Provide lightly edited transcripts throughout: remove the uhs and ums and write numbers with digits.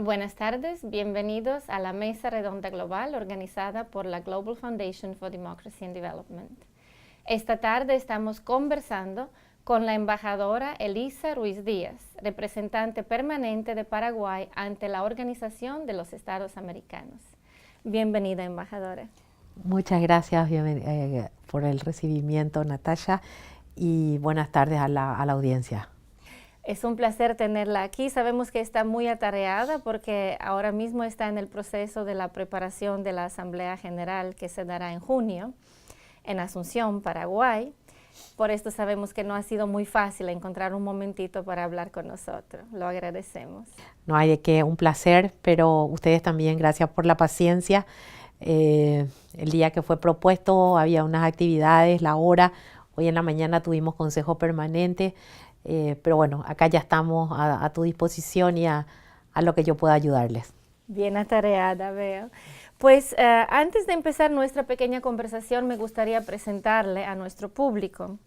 Buenas tardes, bienvenidos a la Mesa Redonda Global organizada por la Global Foundation for Democracy and Development. Esta tarde estamos conversando con la embajadora Elisa Ruiz Díaz, representante permanente de Paraguay ante la Organización de los Estados Americanos. Bienvenida, embajadora. Muchas gracias por el recibimiento, Natalia, y buenas tardes a la audiencia. Es un placer tenerla aquí. Sabemos que está muy atareada porque ahora mismo está en el proceso de la preparación de la Asamblea General que se dará en junio en Asunción, Paraguay. Por esto sabemos que no ha sido muy fácil encontrar un momentito para hablar con nosotros. Lo agradecemos. No hay de qué, un placer, pero ustedes también, gracias por la paciencia. El día que fue propuesto había unas actividades, la hora. Hoy en la mañana tuvimos consejo permanente. Pero bueno, acá ya estamos a tu disposición y a lo que yo pueda ayudarles. Bien atareada, veo. Pues antes de empezar nuestra pequeña conversación, me gustaría presentarle a nuestro público.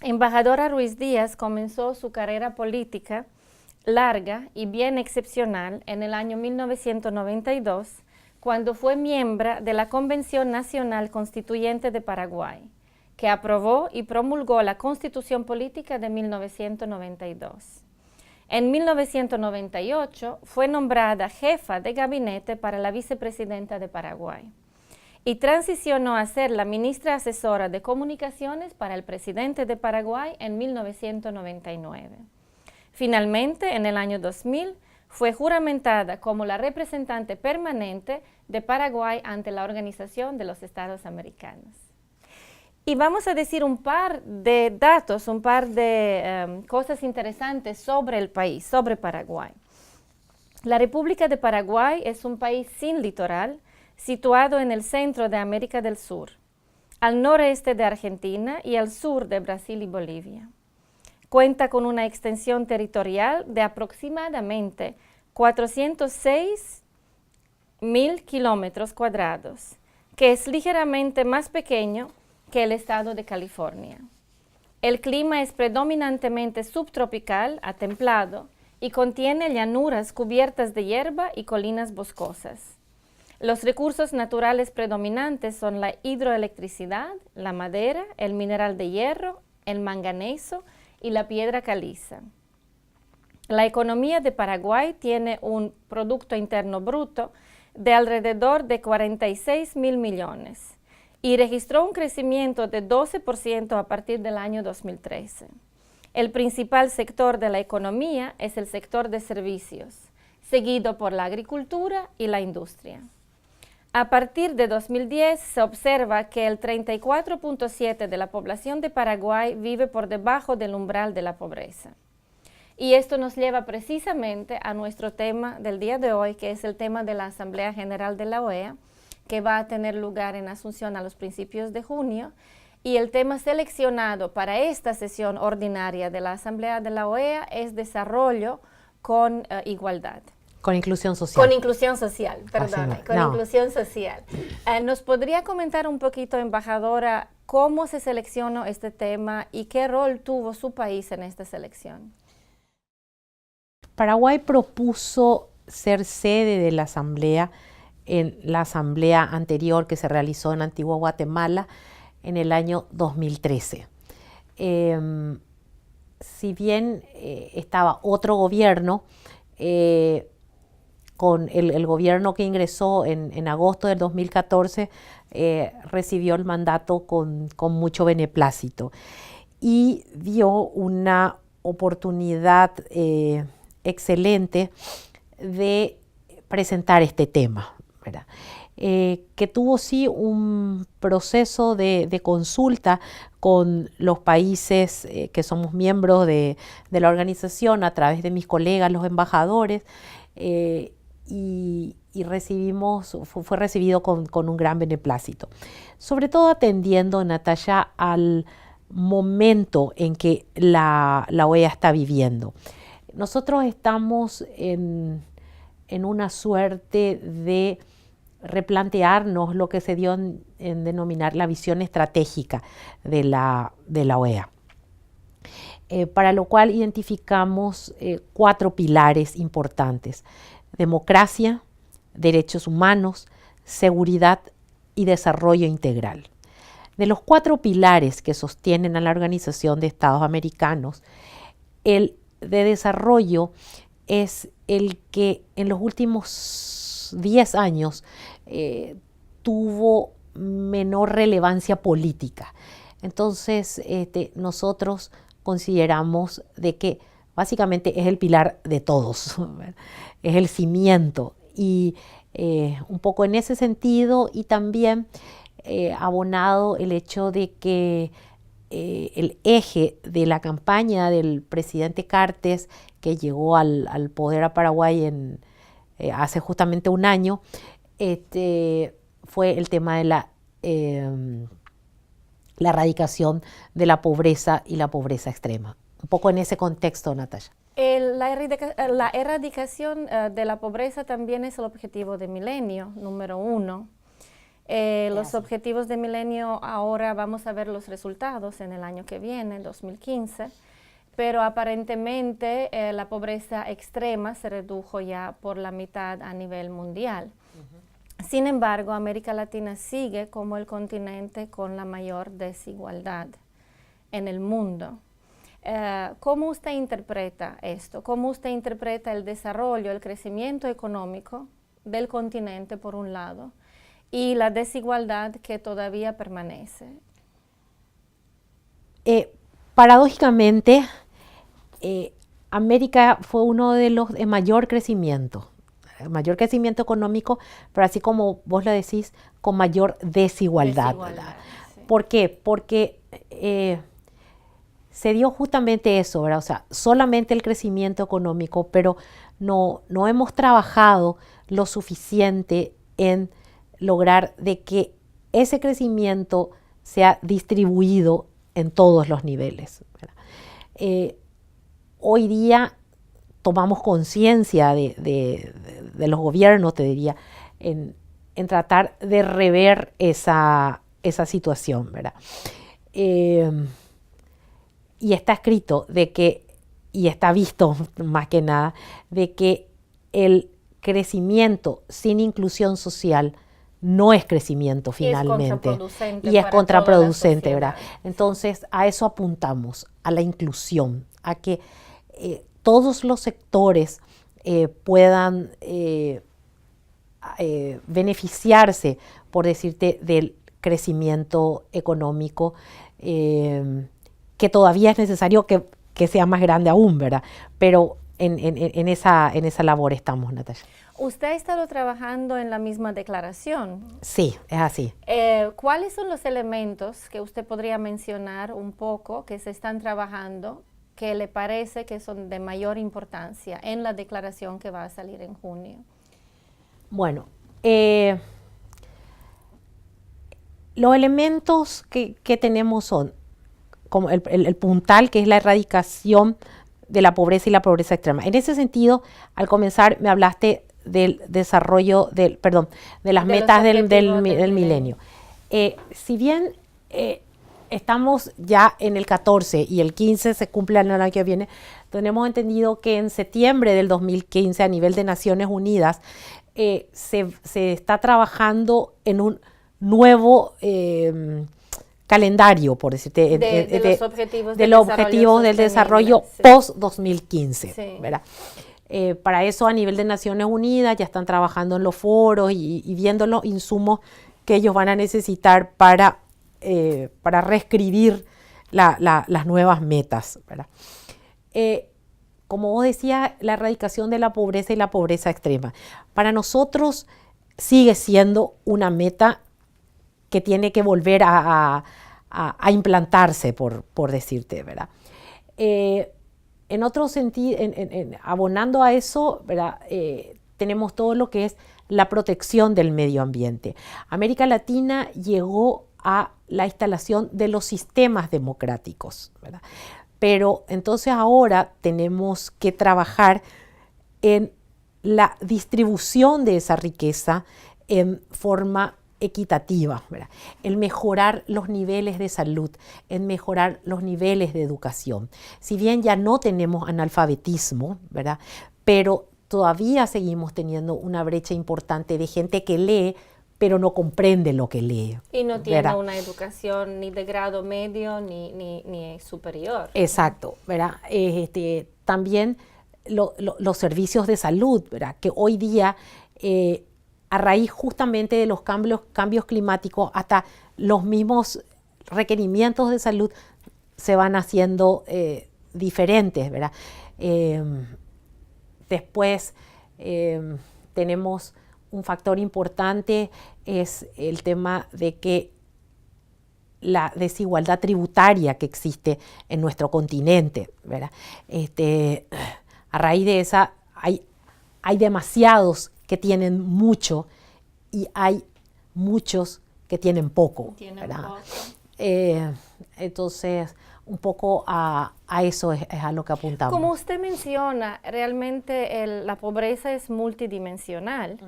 Embajadora Ruiz Díaz comenzó su carrera política larga y bien excepcional en el año 1992, cuando fue miembro de la Convención Nacional Constituyente de Paraguay, que aprobó y promulgó la Constitución Política de 1992. En 1998 fue nombrada jefa de gabinete para la vicepresidenta de Paraguay y transicionó a ser la ministra asesora de Comunicaciones para el presidente de Paraguay en 1999. Finalmente, en el año 2000, fue juramentada como la representante permanente de Paraguay ante la Organización de los Estados Americanos. Y vamos a decir un par de datos, un par de cosas interesantes sobre el país, sobre Paraguay. La República de Paraguay es un país sin litoral, situado en el centro de América del Sur, al noreste de Argentina y al sur de Brasil y Bolivia. Cuenta con una extensión territorial de aproximadamente 406.000 kilómetros cuadrados, que es ligeramente más pequeño que el estado de California. El clima es predominantemente subtropical a templado y contiene llanuras cubiertas de hierba y colinas boscosas. Los recursos naturales predominantes son la hidroelectricidad, la madera, el mineral de hierro, el manganeso y la piedra caliza. La economía de Paraguay tiene un Producto Interno Bruto de alrededor de 46.000 millones. Y registró un crecimiento de 12% a partir del año 2013. El principal sector de la economía es el sector de servicios, seguido por la agricultura y la industria. A partir de 2010 se observa que el 34.7% de la población de Paraguay vive por debajo del umbral de la pobreza. Y esto nos lleva precisamente a nuestro tema del día de hoy, que es el tema de la Asamblea General de la OEA, que va a tener lugar en Asunción a los principios de junio, y el tema seleccionado para esta sesión ordinaria de la Asamblea de la OEA es desarrollo con igualdad. Con inclusión social. Con inclusión social, perdón, inclusión social. ¿Nos podría comentar un poquito, embajadora, cómo se seleccionó este tema y qué rol tuvo su país en esta selección? Paraguay propuso ser sede de la Asamblea en la asamblea anterior que se realizó en Antigua Guatemala en el año 2013. Si bien estaba otro gobierno, con el gobierno que ingresó en agosto del 2014, recibió el mandato con mucho beneplácito y dio una oportunidad excelente de presentar este tema, ¿verdad? Que tuvo sí un proceso de consulta con los países que somos miembros de la organización a través de mis colegas, los embajadores, y fue recibido con un gran beneplácito. Sobre todo atendiendo, Natalia, al momento en que la OEA está viviendo. Nosotros estamos en una suerte de replantearnos lo que se dio en denominar la visión estratégica de la OEA, para lo cual identificamos 4 pilares importantes. democracia, derechos humanos, seguridad y desarrollo integral. De los 4 pilares que sostienen a la Organización de Estados Americanos, el de desarrollo es el que en los últimos 10 años tuvo menor relevancia política. Entonces, nosotros consideramos de que básicamente es el pilar de todos, es el cimiento. Y un poco en ese sentido, y también abonado el hecho de que el eje de la campaña del presidente Cartes, que llegó al poder a Paraguay hace justamente un año, fue el tema de la erradicación de la pobreza y la pobreza extrema. Un poco en ese contexto, Natalia. La erradicación de la pobreza también es el objetivo de milenio, número 1. Los objetivos de milenio, ahora vamos a ver los resultados en el año que viene, 2015, pero aparentemente la pobreza extrema se redujo ya por la mitad a nivel mundial. Sin embargo, América Latina sigue como el continente con la mayor desigualdad en el mundo. ¿Cómo usted interpreta esto? ¿Cómo usted interpreta el desarrollo, el crecimiento económico del continente, por un lado, y la desigualdad que todavía permanece? Paradójicamente, América fue uno de los de mayor crecimiento económico, pero así como vos lo decís, con mayor desigualdad. Sí. ¿Por qué? Porque se dio justamente eso, ¿verdad? O sea, solamente el crecimiento económico, pero no hemos trabajado lo suficiente en lograr de que ese crecimiento sea distribuido en todos los niveles, ¿verdad? Hoy día tomamos conciencia de los gobiernos, te diría, en tratar de rever esa situación, ¿verdad? Y está escrito de que, y está visto más que nada, de que el crecimiento sin inclusión social no es crecimiento finalmente. Y es contraproducente, ¿verdad? Entonces, a eso apuntamos, a la inclusión, a que todos los sectores puedan beneficiarse, por decirte, del crecimiento económico, que todavía es necesario que sea más grande aún, ¿verdad? Pero en esa labor estamos, Natalia. ¿Usted ha estado trabajando en la misma declaración? Sí, es así. ¿Cuáles son los elementos que usted podría mencionar un poco que se están trabajando, que le parece que son de mayor importancia en la declaración que va a salir en junio? Bueno, los elementos que tenemos son como el puntal, que es la erradicación de la pobreza y la pobreza extrema. En ese sentido, al comenzar me hablaste del desarrollo, de las metas del milenio. Si bien estamos ya en el 14 y el 15 se cumple el año que viene, tenemos entendido que en septiembre del 2015 a nivel de Naciones Unidas se está trabajando en un nuevo calendario, por decirte, de los objetivos del desarrollo sí. Post-2015, sí. ¿verdad? Para eso a nivel de Naciones Unidas ya están trabajando en los foros y viendo los insumos que ellos van a necesitar para reescribir las nuevas metas, ¿verdad? Como vos decías, la erradicación de la pobreza y la pobreza extrema. Para nosotros sigue siendo una meta que tiene que volver a implantarse, por decirte, ¿verdad? En otro sentido, abonando a eso, ¿verdad? Tenemos todo lo que es la protección del medio ambiente. América Latina llegó a la instalación de los sistemas democráticos, ¿verdad? Pero entonces ahora tenemos que trabajar en la distribución de esa riqueza en forma equitativa, ¿verdad? El mejorar los niveles de salud, en mejorar los niveles de educación. Si bien ya no tenemos analfabetismo, ¿verdad? Pero todavía seguimos teniendo una brecha importante de gente que lee, pero no comprende lo que lee. Y no tiene ¿verdad? una educación ni de grado medio ni superior. Exacto, ¿verdad? También los servicios de salud, ¿verdad? Que hoy día, a raíz justamente de los cambios climáticos, hasta los mismos requerimientos de salud se van haciendo diferentes, ¿verdad? Después tenemos un factor importante, es el tema de que la desigualdad tributaria que existe en nuestro continente, ¿verdad? A raíz de esa hay demasiados que tienen mucho y hay muchos que tienen poco, ¿verdad? Entonces, un poco a eso es a lo que apuntamos. Como usted menciona, realmente la pobreza es multidimensional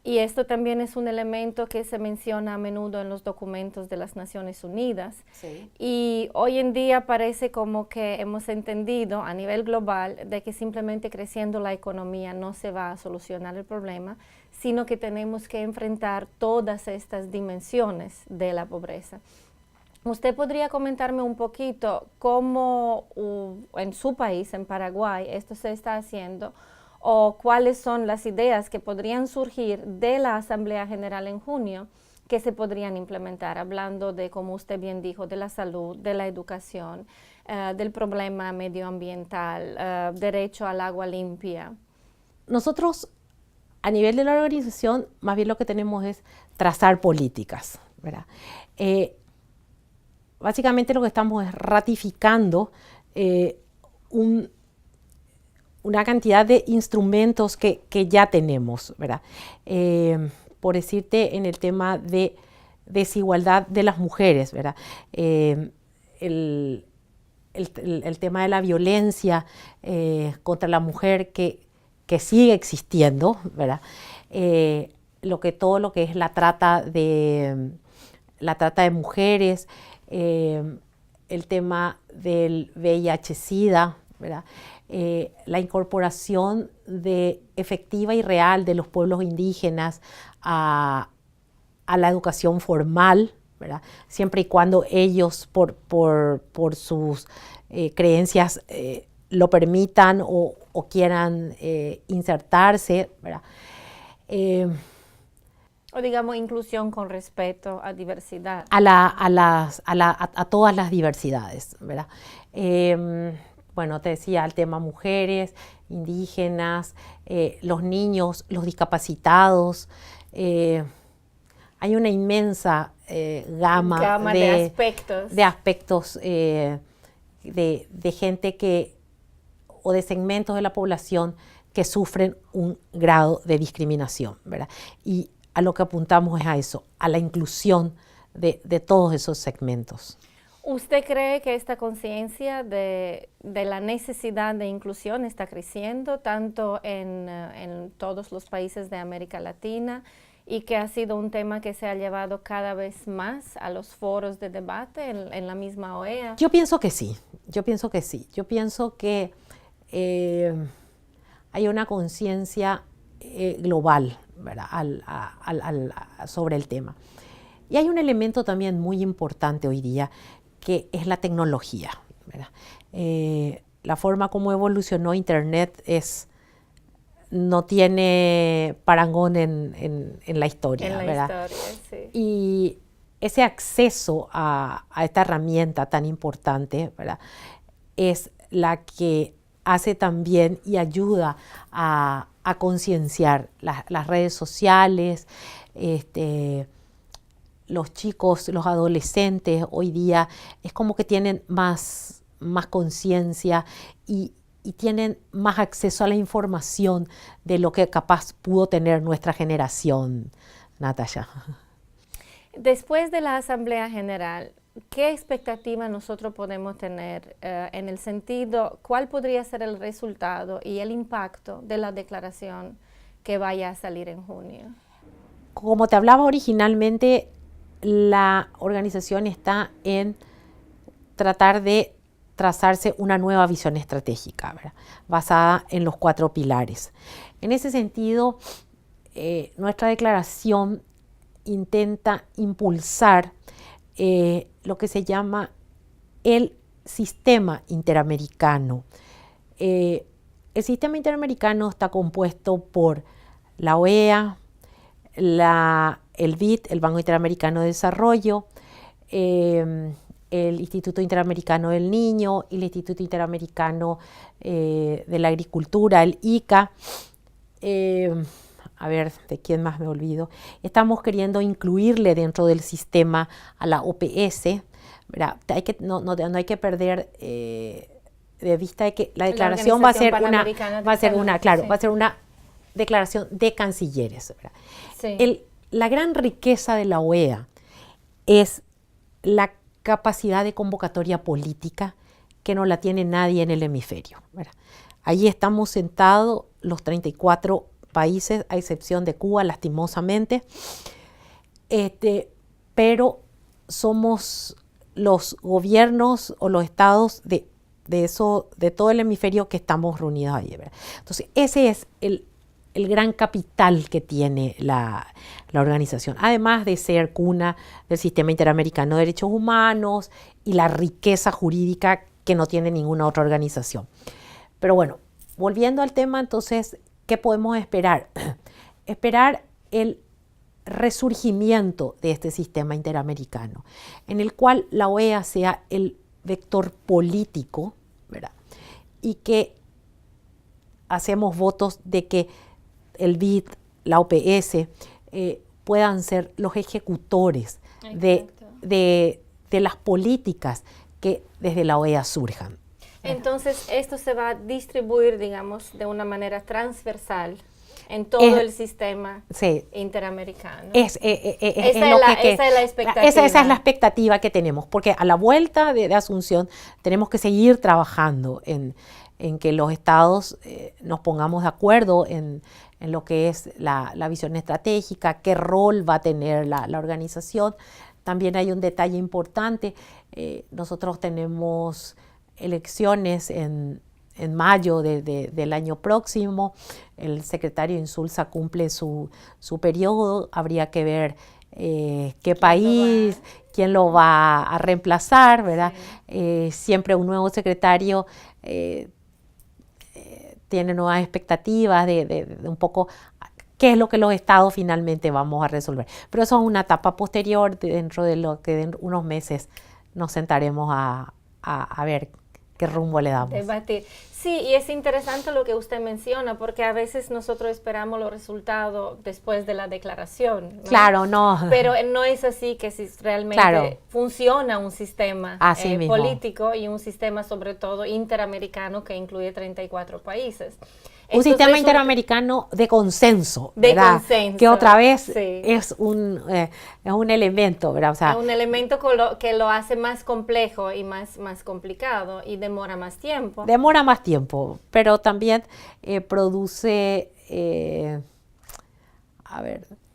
y esto también es un elemento que se menciona a menudo en los documentos de las Naciones Unidas. Sí. Y hoy en día parece como que hemos entendido a nivel global de que simplemente creciendo la economía no se va a solucionar el problema, sino que tenemos que enfrentar todas estas dimensiones de la pobreza. ¿Usted podría comentarme un poquito cómo en su país, en Paraguay, esto se está haciendo o cuáles son las ideas que podrían surgir de la Asamblea General en junio que se podrían implementar, hablando de, como usted bien dijo, de la salud, de la educación, del problema medioambiental, derecho al agua limpia? Nosotros, a nivel de la organización, más bien lo que tenemos es trazar políticas, ¿verdad? Básicamente lo que estamos es ratificando una cantidad de instrumentos que ya tenemos, ¿verdad? Por decirte, en el tema de desigualdad de las mujeres, ¿verdad? El tema de la violencia contra la mujer que sigue existiendo, ¿verdad? Todo lo que es la trata de mujeres, el tema del VIH-Sida, ¿verdad? La incorporación efectiva y real de los pueblos indígenas a la educación formal, ¿verdad? Siempre y cuando ellos, por sus creencias, lo permitan o quieran insertarse, ¿verdad? O digamos inclusión con respeto a diversidad. A todas las diversidades, ¿verdad? Bueno, te decía, el tema mujeres, indígenas, los niños, los discapacitados. Hay una inmensa gama de aspectos de gente o de segmentos de la población que sufren un grado de discriminación, ¿verdad? Y a lo que apuntamos es a eso, a la inclusión de todos esos segmentos. ¿Usted cree que esta conciencia de la necesidad de inclusión está creciendo tanto en todos los países de América Latina y que ha sido un tema que se ha llevado cada vez más a los foros de debate en la misma OEA? Yo pienso que sí, yo pienso que hay una conciencia global, ¿verdad? Sobre el tema. Y hay un elemento también muy importante hoy día, que es la tecnología, ¿verdad? La forma como evolucionó Internet no tiene parangón en la historia, ¿verdad? Sí. Y ese acceso a esta herramienta tan importante, ¿verdad? Es la que hace también y ayuda a concienciar las redes sociales, los chicos, los adolescentes hoy día es como que tienen más conciencia y tienen más acceso a la información de lo que capaz pudo tener nuestra generación, Natalia. Después de la Asamblea General, ¿qué expectativa nosotros podemos tener en el sentido, cuál podría ser el resultado y el impacto de la declaración que vaya a salir en junio? Como te hablaba originalmente, la organización está en tratar de trazarse una nueva visión estratégica, ¿verdad?, basada en los 4 pilares. En ese sentido, nuestra declaración intenta impulsar lo que se llama el sistema interamericano. El sistema interamericano está compuesto por la OEA, el BID, el Banco Interamericano de Desarrollo, el Instituto Interamericano del Niño y el Instituto Interamericano de la Agricultura, el ICA. A ver, ¿de quién más me olvido? Estamos queriendo incluirle dentro del sistema a la OPS, ¿verdad? No hay que perder de vista de que la declaración va a ser una declaración de cancilleres, ¿verdad? Sí. La gran riqueza de la OEA es la capacidad de convocatoria política que no la tiene nadie en el hemisferio, ¿verdad? Allí estamos sentados los 34 países, a excepción de Cuba, lastimosamente, pero somos los gobiernos o los estados de todo el hemisferio que estamos reunidos ahí, ¿verdad? Entonces, ese es el gran capital que tiene la organización, además de ser cuna del Sistema Interamericano de Derechos Humanos y la riqueza jurídica que no tiene ninguna otra organización. Pero bueno, volviendo al tema, entonces, ¿qué podemos esperar? Esperar el resurgimiento de este sistema interamericano, en el cual la OEA sea el vector político, ¿verdad?, y que hacemos votos de que el BID, la OPS, puedan ser los ejecutores de las políticas que desde la OEA surjan. Entonces, esto se va a distribuir, digamos, de una manera transversal en todo el sistema interamericano. Esa es la expectativa. Esa es la expectativa que tenemos, porque a la vuelta de Asunción tenemos que seguir trabajando en que los estados nos pongamos de acuerdo en lo que es la visión estratégica, qué rol va a tener la organización. También hay un detalle importante, nosotros tenemos elecciones en mayo del año próximo, el secretario Insulza cumple su periodo, habría que ver qué país, quién lo va a reemplazar, ¿verdad? Sí. Siempre un nuevo secretario tiene nuevas expectativas de un poco qué es lo que los estados finalmente vamos a resolver. Pero eso es una etapa posterior, dentro de lo que en unos meses nos sentaremos a ver qué rumbo le damos. Debatir. Sí, y es interesante lo que usted menciona, porque a veces nosotros esperamos los resultados después de la declaración, ¿no? Claro, no. Pero no es así que si realmente funciona un sistema político y un sistema sobre todo interamericano que incluye 34 países. Un sistema interamericano de consenso, ¿verdad? Que otra vez es un elemento, ¿verdad? O sea, es un elemento que lo hace más complejo y más complicado y demora más tiempo. Demora más tiempo, pero también produce,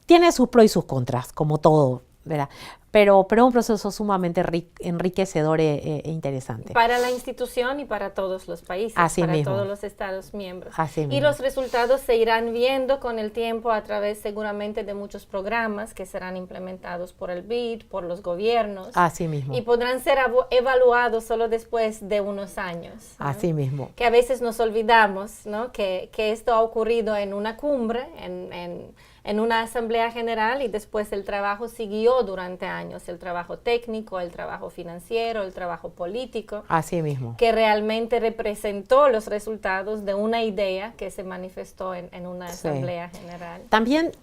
tiene sus pros y sus contras, como todo, ¿verdad? Pero es un proceso sumamente enriquecedor e interesante. Para la institución y para todos los países, todos los estados miembros. Y los resultados se irán viendo con el tiempo a través seguramente de muchos programas que serán implementados por el BID, por los gobiernos. Así mismo. Y podrán ser evaluados solo después de unos años, ¿no? Así mismo. Que a veces nos olvidamos, ¿no? Que esto ha ocurrido en una cumbre, en una asamblea general, y después el trabajo siguió durante años, el trabajo técnico, el trabajo financiero, el trabajo político. Así mismo. Que realmente representó los resultados de una idea que se manifestó en una asamblea general. También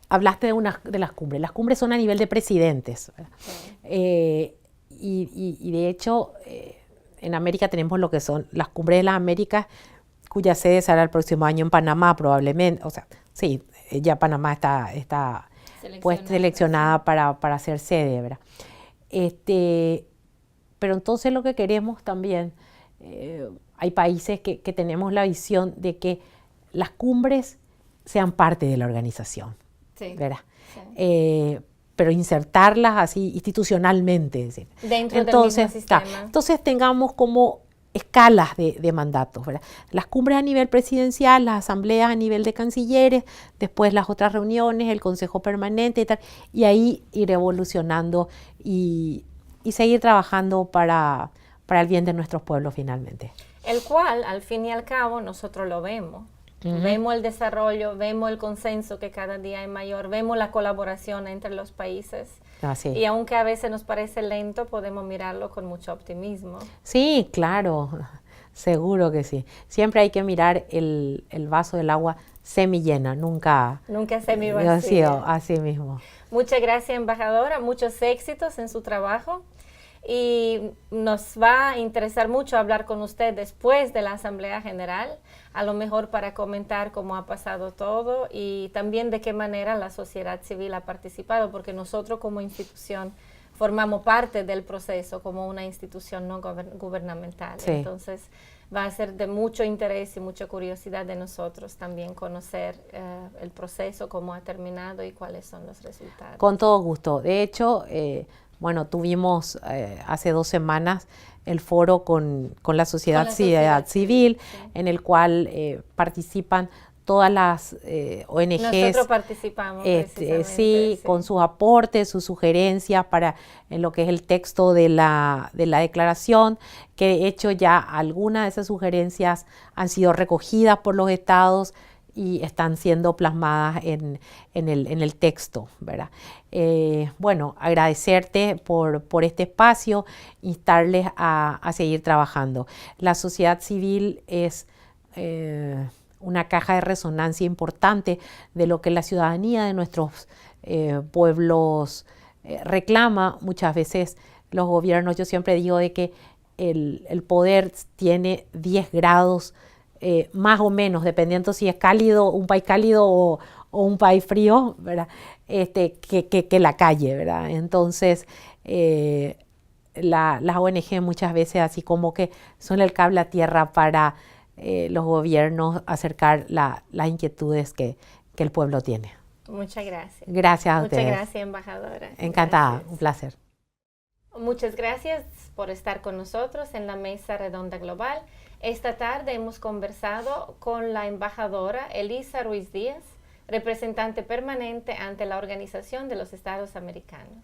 hablaste de las cumbres. Las cumbres son a nivel de presidentes. Y de hecho, en América tenemos lo que son las cumbres de las Américas, cuya sede será el próximo año en Panamá probablemente. O sea, sí, ya Panamá está pues seleccionada para ser sede, ¿verdad? Pero entonces lo que queremos también, hay países que tenemos la visión de que las cumbres sean parte de la organización, ¿verdad? Sí. pero insertarlas así institucionalmente. Es decir. Dentro del mismo sistema. Entonces tengamos como escalas de mandatos, ¿verdad? Las cumbres a nivel presidencial, las asambleas a nivel de cancilleres, después las otras reuniones, el Consejo Permanente y tal, y ahí ir evolucionando y seguir trabajando para el bien de nuestros pueblos finalmente. El cual, al fin y al cabo, nosotros lo vemos. Vemos el desarrollo, vemos el consenso que cada día es mayor, vemos la colaboración entre los países. Sí. Y aunque a veces nos parece lento, podemos mirarlo con mucho optimismo. Sí, claro, seguro que sí. Siempre hay que mirar el vaso del agua semillena, nunca semivacío. Así mismo. Muchas gracias, embajadora, muchos éxitos en su trabajo. Y nos va a interesar mucho hablar con usted después de la Asamblea General, a lo mejor para comentar cómo ha pasado todo y también de qué manera la sociedad civil ha participado, porque nosotros como institución formamos parte del proceso como una institución no gubernamental. Sí. Entonces va a ser de mucho interés y mucha curiosidad de nosotros también conocer el proceso, cómo ha terminado y cuáles son los resultados. Con todo gusto. De hecho, bueno, tuvimos hace 2 semanas el foro con la sociedad civil, sí, en el cual participan todas las ONGs. Nosotros participamos sí, con sus aportes, sus sugerencias en lo que es el texto de la declaración, que de hecho ya algunas de esas sugerencias han sido recogidas por los estados y están siendo plasmadas en el texto, ¿verdad? Bueno, agradecerte por este espacio, instarles a seguir trabajando. La sociedad civil es una caja de resonancia importante de lo que la ciudadanía de nuestros pueblos reclama. Muchas veces los gobiernos, yo siempre digo de que el poder tiene 10 grados más o menos, dependiendo si es cálido, un país cálido o un país frío, ¿verdad? Que la calle, ¿verdad? Entonces, las ONG muchas veces así como que son el cable a tierra para los gobiernos acercar las inquietudes que el pueblo tiene. Muchas gracias. Gracias a ustedes. Muchas gracias, embajadora. Encantada, gracias. Un placer. Muchas gracias por estar con nosotros en la Mesa Redonda Global. Esta tarde hemos conversado con la embajadora Elisa Ruiz Díaz, representante permanente ante la Organización de los Estados Americanos.